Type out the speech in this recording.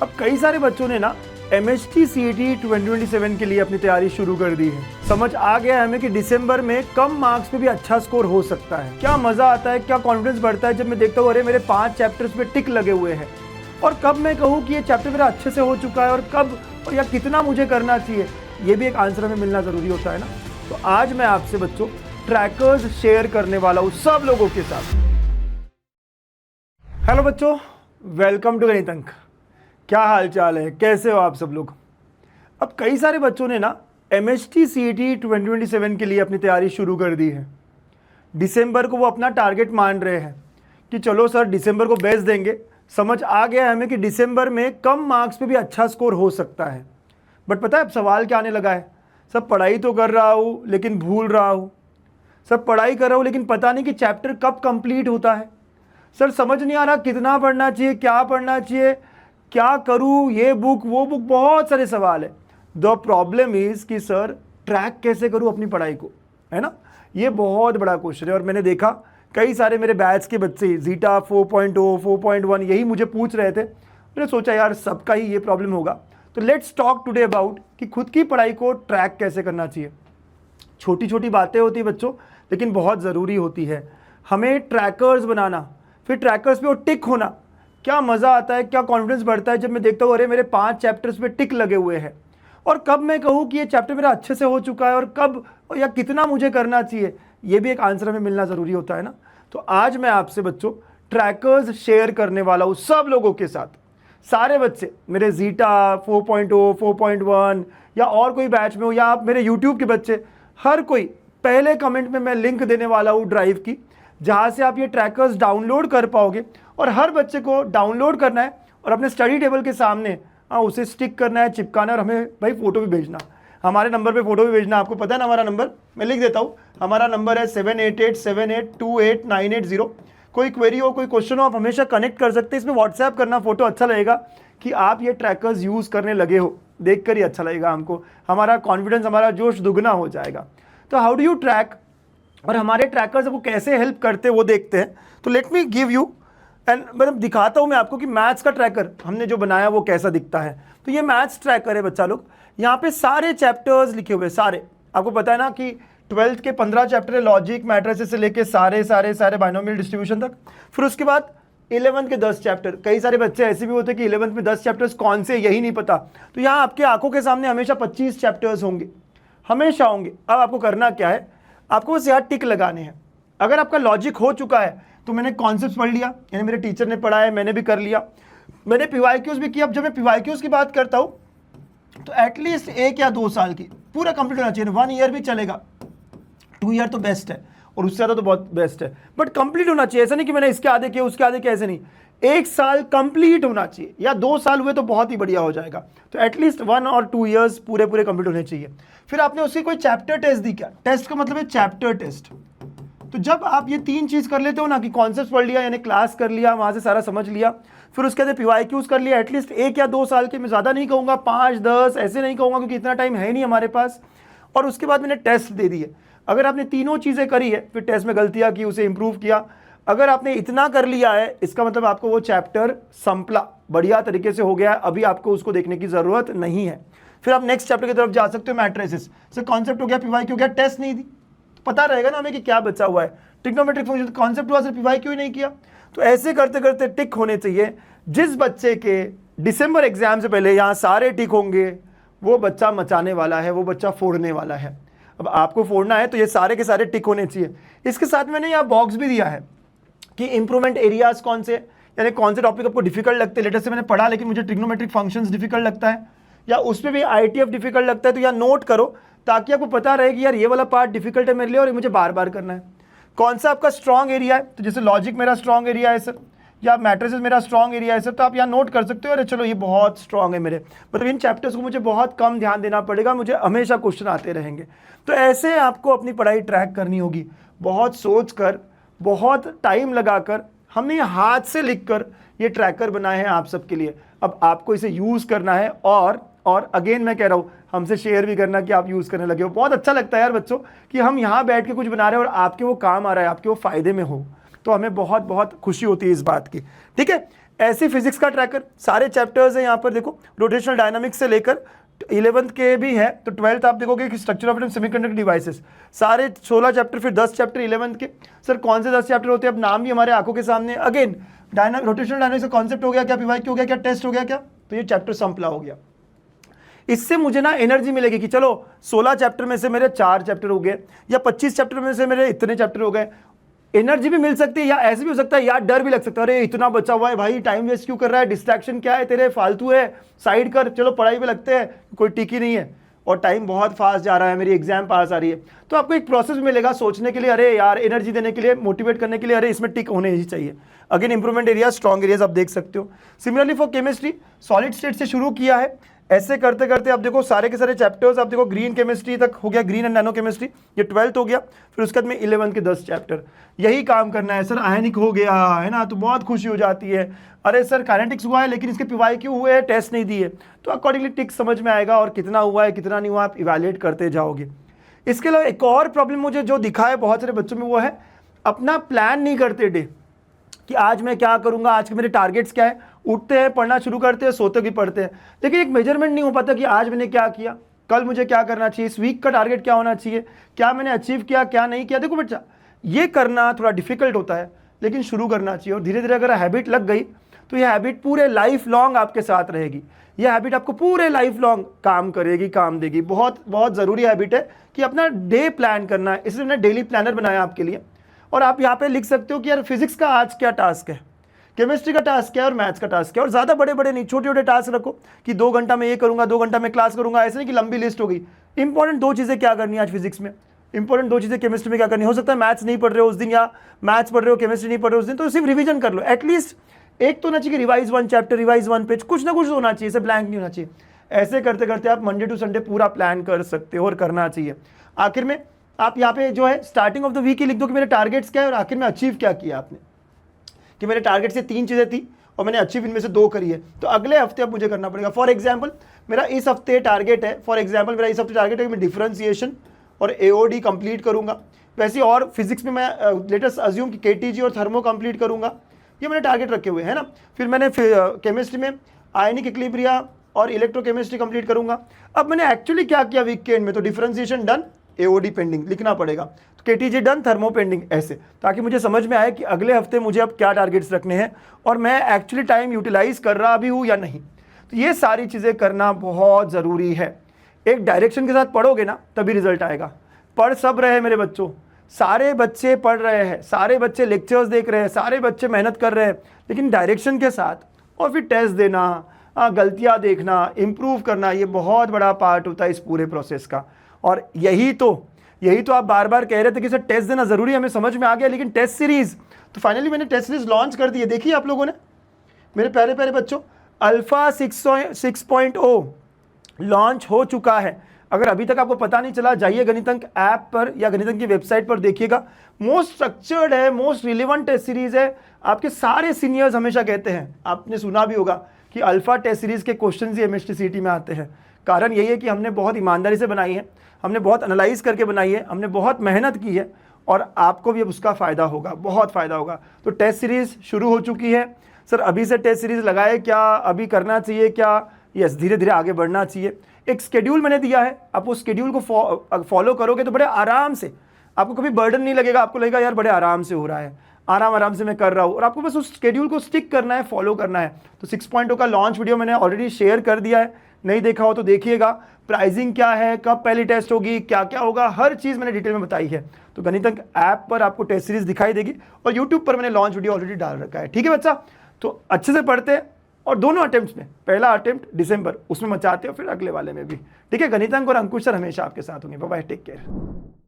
अब कई सारे बच्चों ने ना MHT CET 2027 के लिए अपनी तैयारी शुरू कर दी है। समझ आ गया है हमें कि दिसंबर में कम मार्क्स पे भी अच्छा स्कोर हो सकता है। क्या मजा आता है, क्या कॉन्फिडेंस बढ़ता है जब मैं देखता हूँ अरे मेरे 5 चैप्टर्स पे टिक लगे हुए हैं। और कब मैं कहूँ कि ये चैप्टर मेरा अच्छे से हो चुका है और कब और या कितना मुझे करना चाहिए, ये भी एक आंसर हमें मिलना जरूरी होता है ना। तो आज मैं आपसे बच्चों ट्रैकर्स शेयर करने वाला हूँ सब लोगों के साथ। हेलो बच्चों, वेलकम टू गणित अंक। क्या हाल चाल है, कैसे हो आप सब लोग। अब कई सारे बच्चों ने ना MHT CET 2027 के लिए अपनी तैयारी शुरू कर दी है। दिसंबर को वो अपना टारगेट मान रहे हैं कि चलो सर दिसंबर को बेस्ट देंगे। समझ आ गया है हमें कि दिसंबर में कम मार्क्स पे भी अच्छा स्कोर हो सकता है। बट पता है अब सवाल क्या आने लगा है, सब पढ़ाई तो कर रहा हूँ लेकिन भूल रहा हूँ, सब पढ़ाई कर रहा हूँ लेकिन पता नहीं कि चैप्टर कब कंप्लीट होता है। सर समझ नहीं आ रहा कितना पढ़ना चाहिए, क्या पढ़ना चाहिए, क्या करूँ, ये बुक वो बुक, बहुत सारे सवाल है। द प्रॉब्लम इज़ कि सर ट्रैक कैसे करूँ अपनी पढ़ाई को, है ना। ये बहुत बड़ा क्वेश्चन है और मैंने देखा कई सारे मेरे बैच के बच्चे जीटा 4.0 4.1 यही मुझे पूछ रहे थे। मैंने सोचा यार सबका ही ये प्रॉब्लम होगा, तो लेट्स टॉक टुडे अबाउट कि खुद की पढ़ाई को ट्रैक कैसे करना चाहिए। छोटी छोटी बातें होती है बच्चों, लेकिन बहुत ज़रूरी होती है। हमें ट्रैकर्स बनाना, फिर ट्रैकर्स पे वो टिक होना। क्या मज़ा आता है, क्या कॉन्फिडेंस बढ़ता है जब मैं देखता हूँ अरे मेरे 5 चैप्टर्स पे टिक लगे हुए हैं। और कब मैं कहूँ कि ये चैप्टर मेरा अच्छे से हो चुका है और कब या कितना मुझे करना चाहिए, ये भी एक आंसर हमें मिलना ज़रूरी होता है ना। तो आज मैं आपसे बच्चों ट्रैकर्स शेयर करने वाला हूँ सब लोगों के साथ। सारे बच्चे मेरे जीटा 4.0 4.1 या और कोई बैच में हो या आप मेरे यूट्यूब के बच्चे, हर कोई पहले कमेंट में मैं लिंक देने वाला हूँ ड्राइव की, जहाँ से आप ये ट्रैकर्स डाउनलोड कर पाओगे। और हर बच्चे को डाउनलोड करना है और अपने स्टडी टेबल के सामने उसे स्टिक करना है, चिपकाना है और हमें भाई फ़ोटो भी भेजना। हमारे नंबर पे फ़ोटो भी भेजना, आपको पता है ना हमारा नंबर, मैं लिख देता हूँ। हमारा नंबर है 7887828980। कोई क्वेरी हो, कोई क्वेश्चन हो, आप हमेशा कनेक्ट कर सकते हैं। इसमें व्हाट्सएप करना, फ़ोटो अच्छा लगेगा कि आप ये ट्रैकर्स यूज़ करने लगे हो, देख कर ही अच्छा लगेगा हमको। हमारा कॉन्फिडेंस, हमारा जोश दुगना हो जाएगा। तो हाउ डू यू ट्रैक और हमारे ट्रैकर्स आपको कैसे हेल्प करते हैं वो देखते हैं। तो let me give you and मतलब दिखाता हूँ मैं आपको कि मैथ्स का ट्रैकर हमने जो बनाया वो कैसा दिखता है। तो ये मैथ्स ट्रैकर है बच्चा लोग, यहाँ पे सारे चैप्टर्स लिखे हुए सारे। आपको पता है ना कि 12th के 15 चैप्टर है, लॉजिक मैट्रिसेस से लेके सारे सारे सारे बाइनोमियल डिस्ट्रीब्यूशन तक। फिर उसके बाद 11th के 10 चैप्टर। कई सारे बच्चे ऐसे भी होते हैं कि 11th में 10 चैप्टर्स कौन से यही नहीं पता। तो यहाँ आपके आंखों के सामने हमेशा 25 चैप्टर्स होंगे, हमेशा होंगे। अब आपको करना क्या है, आपको बस यहाँ टिक लगाने हैं। अगर आपका लॉजिक हो चुका है तो मैंने कॉन्सेप्ट पढ़ लिया, यानी मेरे टीचर ने पढ़ाया, मैंने भी कर लिया, मैंने PYQs भी किया। अब जब मैं PYQs की बात करता हूँ तो एटलीस्ट 1 या 2 साल की पूरा कंप्लीट होना चाहिए। 1 ईयर भी चलेगा, 2 ईयर तो बेस्ट है और उससे ज़्यादा तो बहुत बेस्ट है, बट कंप्लीट होना चाहिए। ऐसा नहीं कि मैंने इसके आधे किया उसके आधे किया, ऐसे नहीं। 1 साल कंप्लीट होना चाहिए, या 2 साल हुए तो बहुत ही बढ़िया हो जाएगा। तो एटलीस्ट 1 और 2 ईयर्स पूरे पूरे कंप्लीट होने चाहिए। फिर आपने उसकी कोई चैप्टर टेस्ट दी क्या, टेस्ट का मतलब है चैप्टर टेस्ट। तो जब आप ये 3 चीज़ कर लेते हो ना कि कॉन्सेप्ट पढ़ लिया, यानी क्लास कर लिया, वहाँ से सारा समझ लिया, फिर उसके बाद PYQs कर लिया, एटलीस्ट 1 या 2 साल के, मैं ज़्यादा नहीं कहूँगा, 5 10 ऐसे नहीं कहूँगा क्योंकि इतना टाइम है नहीं हमारे पास। और उसके बाद मैंने टेस्ट दे दिए। अगर आपने तीनों चीज़ें करी है, फिर टेस्ट में गलतियाँ की, उसे इंप्रूव किया, अगर आपने इतना कर लिया है, इसका मतलब आपको वो चैप्टर संपला, बढ़िया तरीके से हो गया, अभी आपको उसको देखने की ज़रूरत नहीं है। फिर आप नेक्स्ट चैप्टर की तरफ जा सकते हो, मैट्रिसेस से कॉन्सेप्ट हो गया, PYQ हो गया, टेस्ट नहीं दी, पता रहेगा ना हमें कि क्या बचा हुआ है। ट्रिग्नोमेट्रिक फंक्शन कॉन्सेप्ट हुआ, सिर्फ PYQ ही नहीं किया। तो ऐसे करते करते टिक होने चाहिए। जिस बच्चे के दिसंबर एग्जाम से पहले यहाँ सारे टिक होंगे, वो बच्चा मचाने वाला है, वो बच्चा फोड़ने वाला है। अब आपको फोड़ना है तो ये सारे के सारे टिक होने चाहिए। इसके साथ मैंने यहाँ बॉक्स भी दिया है कि इंप्रूवमेंट एरियाज कौन से, यानी कौन से टॉपिक आपको डिफिकल्ट लगते हैं। लेटेस्ट से मैंने पढ़ा लेकिन मुझे ट्रिग्नोमेट्रिक फंक्शंस डिफिकल्ट लगता है, या उसमें भी ITF डिफिकल्ट लगता है, तो यहाँ नोट करो ताकि आपको पता रहे कि यार ये वाला पार्ट डिफिकल्ट है मेरे लिए और ये मुझे बार बार करना है। कौन सा आपका स्ट्रॉन्ग एरिया है, तो जैसे लॉजिक मेरा स्ट्रॉन्ग एरिया है सर, या मैट्रिसेस मेरा स्ट्रॉन्ग एरिया है सर, तो आप यहाँ नोट कर सकते हो, अरे चलो ये बहुत स्ट्रॉन्ग है मेरे, मतलब इन चैप्टर्स को मुझे बहुत कम ध्यान देना पड़ेगा, मुझे हमेशा क्वेश्चन आते रहेंगे। तो ऐसे आपको अपनी पढ़ाई ट्रैक करनी होगी, बहुत सोच कर, बहुत टाइम लगाकर। हमने हाथ से लिख कर ये ट्रैकर बनाए हैं आप सबके लिए। अब आपको इसे यूज़ करना है और अगेन मैं कह रहा हूँ, हमसे शेयर भी करना कि आप यूज़ करने लगे हो। बहुत अच्छा लगता है यार बच्चों कि हम यहाँ बैठ के कुछ बना रहे हैं और आपके वो काम आ रहा है, आपके वो फ़ायदे में हो, तो हमें बहुत बहुत खुशी होती है इस बात की। ठीक है, ऐसी फिजिक्स का ट्रैकर सारे चैप्टर्स है यहाँ पर देखो, रोटेशनल डायनामिक्स से लेकर 11th के भी है, तो 12th आप देखोगे कि स्ट्रक्चर ऑफ सेमीकंडक्टर डिवाइसेस, सारे 16 चैप्टर, फिर 10 चैप्टर 11th के। सर कौन से 10 चैप्टर होते हैं, अब नाम भी हमारे आंखों के सामने। अगेन रोटेशनल डायनामिक्स का कॉन्सेप्ट हो गया क्या, पीवाईक्यू हो गया क्या, टेस्ट हो गया क्या, तो ये चैप्टर संपला हो गया। इससे मुझे ना एनर्जी मिलेगी कि चलो 16 चैप्टर में से मेरे 4 चैप्टर हो गए, या 25 चैप्टर में से मेरे इतने चैप्टर हो गए। एनर्जी भी मिल सकती है, या ऐसे भी हो सकता है यार डर भी लग सकता है, अरे इतना बचा हुआ है भाई, टाइम वेस्ट क्यों कर रहा है, डिस्ट्रैक्शन क्या है तेरे, फालतू है, साइड कर, चलो पढ़ाई पे लगते हैं, कोई टिक ही नहीं है और टाइम बहुत फास्ट जा रहा है, मेरी एग्जाम पास आ रही है। तो आपको एक प्रोसेस भी मिलेगा सोचने के लिए, अरे यार एनर्जी देने के लिए, मोटिवेट करने के लिए, अरे इसमें टिक होने ही चाहिए। Again improvement area, strong areas आप देख सकते हो। Similarly for chemistry, solid state से शुरू किया है, ऐसे करते करते आप देखो सारे के सारे चैप्टर्स, आप देखो ग्रीन केमिस्ट्री तक हो गया, ग्रीन एंड नैनो केमिस्ट्री, ये 12th हो गया। फिर उसके बाद में 11th के 10 चैप्टर, यही काम करना है। सर आयनिक हो गया है ना, तो बहुत खुशी हो जाती है, अरे सर काइनेटिक्स हुआ है लेकिन इसके पीवाईक्यू हुए हैं, टेस्ट नहीं दिए, तो अकॉर्डिंगली टिक समझ में आएगा, और कितना हुआ है कितना नहीं हुआ आप इवैल्यूएट करते जाओगे। इसके अलावा एक और प्रॉब्लम मुझे जो दिखा है बहुत सारे बच्चों में, वो है अपना प्लान नहीं करते डे, कि आज मैं क्या करूंगा, आज के मेरे टारगेट्स क्या है। उठते हैं, पढ़ना शुरू करते हैं, सोते भी पढ़ते हैं, लेकिन एक मेजरमेंट नहीं हो पाता कि आज मैंने क्या किया, कल मुझे क्या करना चाहिए, इस वीक का टारगेट क्या होना चाहिए, क्या मैंने अचीव किया क्या नहीं किया। देखो बच्चा, ये करना थोड़ा डिफिकल्ट होता है, लेकिन शुरू करना चाहिए, और धीरे धीरे अगर हैबिट लग गई तो ये हैबिट पूरे लाइफ लॉन्ग आपके साथ रहेगी। ये हैबिट आपको पूरे लाइफ लॉन्ग काम करेगी, काम देगी। बहुत बहुत ज़रूरी हैबिट है कि अपना डे प्लान करना है, इसलिए मैंने डेली प्लानर बनाया आपके लिए। और आप यहाँ पे लिख सकते हो कि यार फिजिक्स का आज क्या टास्क है, केमिस्ट्री का टास्क क्या है, और मैथ्स का टास्क क्या है। और ज़्यादा बड़े बड़े नहीं, छोटे छोटे टास्क रखो कि 2 घंटा में ये करूँगा, 2 घंटा में क्लास करूँगा, ऐसे नहीं कि लंबी लिस्ट हो गई। इंपॉर्टेंट 2 चीज़ें क्या करनी है आज फिजिक्स में, इंपॉर्टेंट 2 चीज़ें केमिस्ट्री में क्या करनी है। हो सकता है मैथ्स नहीं पढ़ रहे हो उस दिन, या मैथ्स पढ़ रहे हो केमिस्ट्री नहीं पढ़ रहे हो उस दिन, तो सिर्फ रिवीजन कर लो। एटलीस्ट एक तो होना चाहिए रिवाइज 1 चैप्टर, रिवाइज 1 पेज, कुछ ना कुछ होना चाहिए, इसे ब्लैंक नहीं होना चाहिए। ऐसे करते करते आप मंडे टू संडे पूरा प्लान कर सकते हो, और करना चाहिए। आखिर में आप यहाँ पे जो है स्टार्टिंग ऑफ द वीक ही लिख दो कि मेरे टारगेट्स क्या है, और आखिर में अचीव क्या किया आपने, कि मेरे टारगेट से 3 चीज़ें थी और मैंने अचीव इनमें से 2 करी है, तो अगले हफ्ते अब मुझे करना पड़ेगा। फॉर एग्जाम्पल मेरा इस हफ्ते टारगेट है, कि मैं डिफरेंशिएशन और एओडी कंप्लीट करूंगा। वैसे और फिजिक्स में मैं लेटेस्ट अज्यूम कि केटीजी और थर्मो कंप्लीट करूंगा, ये मैंने टारगेट रखे हुए हैं ना। फिर मैंने केमिस्ट्री में आयनिक इक्विलिब्रिया और इलेक्ट्रोकेमिस्ट्री कंप्लीट करूंगा। अब मैंने एक्चुअली क्या किया वीक के एंड में, तो डिफरेंशिएशन डन, एओडी पेंडिंग लिखना पड़ेगा, तो केटीजी डन, थर्मो पेंडिंग, ऐसे, ताकि मुझे समझ में आए कि अगले हफ्ते मुझे अब क्या टारगेट्स रखने हैं और मैं एक्चुअली टाइम यूटिलाइज कर रहा भी हूँ या नहीं। तो ये सारी चीज़ें करना बहुत ज़रूरी है। एक डायरेक्शन के साथ पढ़ोगे ना तभी रिजल्ट आएगा। पढ़ सब रहे मेरे बच्चों, सारे बच्चे पढ़ रहे हैं, सारे बच्चे लेक्चर्स देख रहे हैं, सारे बच्चे मेहनत कर रहे हैं, लेकिन डायरेक्शन के साथ, और फिर टेस्ट देना, गलतियाँ देखना, इम्प्रूव करना, ये बहुत बड़ा पार्ट होता है इस पूरे प्रोसेस का। और यही तो आप बार बार कह रहे थे कि सर टेस्ट देना ज़रूरी है, हमें समझ में आ गया, लेकिन टेस्ट सीरीज़, तो फाइनली मैंने टेस्ट सीरीज़ लॉन्च कर दी है। देखिए आप लोगों ने, मेरे प्यारे प्यारे बच्चों, अल्फ़ा 6.0 लॉन्च हो चुका है। अगर अभी तक आपको पता नहीं चला, जाइए गणितंक ऐप पर या गणितंक की वेबसाइट पर देखिएगा। मोस्ट स्ट्रक्चर्ड है, मोस्ट रिलेवेंट टेस्ट सीरीज़ है। आपके सारे सीनियर्स हमेशा कहते हैं, आपने सुना भी होगा कि अल्फ़ा टेस्ट सीरीज़ के क्वेश्चन ही MST में आते हैं। कारण यही है कि हमने बहुत ईमानदारी से बनाई है, हमने बहुत एनालाइज करके बनाई है, हमने बहुत मेहनत की है, और आपको भी अब उसका फ़ायदा होगा, बहुत फ़ायदा होगा। तो टेस्ट सीरीज़ शुरू हो चुकी है। सर अभी से टेस्ट सीरीज़ लगाए क्या, अभी करना चाहिए क्या? यस, धीरे धीरे आगे बढ़ना चाहिए। एक शेड्यूल मैंने दिया है, आप उस शेड्यूल को फॉलो करोगे तो बड़े आराम से, आपको कभी बर्डन नहीं लगेगा, आपको लगेगा यार बड़े आराम से हो रहा है, आराम से मैं कर रहा हूँ, और आपको बस उस शेड्यूल को स्टिक करना है, फॉलो करना है। तो 6.0 का लॉन्च वीडियो मैंने ऑलरेडी शेयर कर दिया है, नहीं देखा हो तो देखिएगा। प्राइसिंग क्या है, कब पहली टेस्ट होगी, क्या क्या होगा, हर चीज़ मैंने डिटेल में बताई है। तो गणितंक ऐप पर आपको टेस्ट सीरीज दिखाई देगी, और यूट्यूब पर मैंने लॉन्च वीडियो ऑलरेडी डाल रखा है। ठीक है बच्चा, तो अच्छे से पढ़ते हैं, और दोनों अटेम्प्ट में, पहला अटेम्प्ट दिसंबर उसमें मचाते हो, फिर अगले वाले में भी। ठीक है, गणितंक और अंकुश सर हमेशा आपके साथ होंगे। Bye bye, take care.